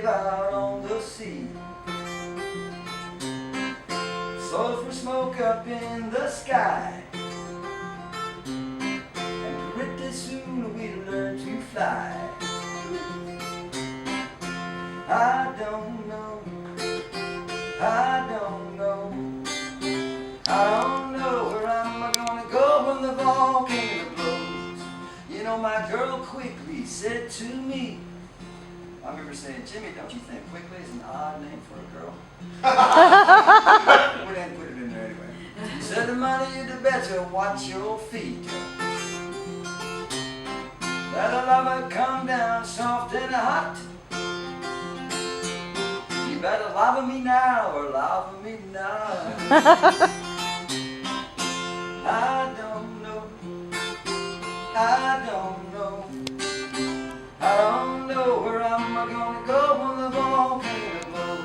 wave out on the sea. Sulfur smoke up in the sky, and pretty soon we'll learn to fly. I don't know, I don't know, I don't know where I'm gonna go when the volcano blows. You know, my girl quickly said to me, I remember saying, Jimmy, don't you think quickly is an odd name for a girl? We didn't put it in there anyway. She said, the money you better watch your feet. Let a lover come down soft and hot. You better love me now or love me not. I don't know, I don't know, I don't know where I'm gonna go when the volcano blows.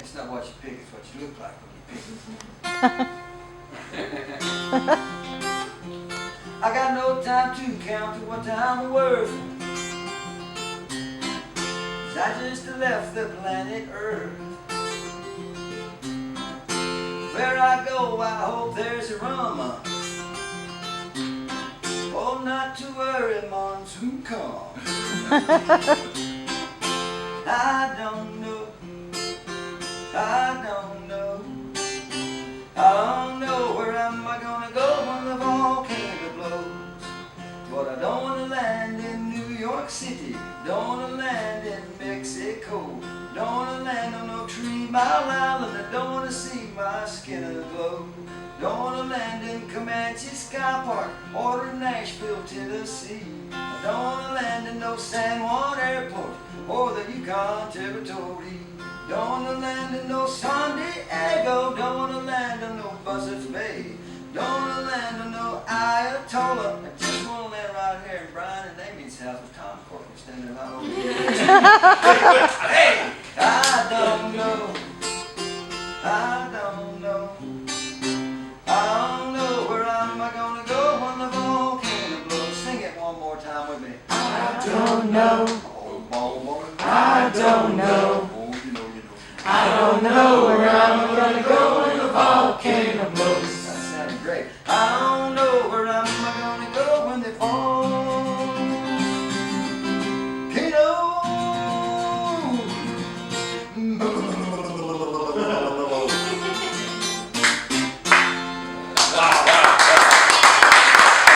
It's not what you pick, it's what you look like when you pick it. I got no time to count to what I'm worth. I just left the planet Earth. Where I go, I hope there's a rum. Oh, not to worry, monsoon come. I don't know, I don't know, I don't know where am I gonna go when the volcano blows. But I don't wanna land in New York City, don't wanna land in Mexico, don't wanna land on no 3 Mile Island, I don't wanna see my skin aglow. Don't wanna land in Comanche Sky Park or in Nashville, Tennessee. I don't wanna land in no San Juan Airport or the Yukon Territory. Don't wanna land in no San Diego, don't wanna land in no Buzzards Bay. Don't wanna land in no Ayatollah, I just wanna land right here in Brian and Amy's house with Tom Courtney standing right over here. Hey, I don't know, I don't know, I don't know where am I gonna go when the volcano blows. Sing it one more time with me. I don't know. Oh, I don't know. you know. I don't know where I'm gonna go when the volcano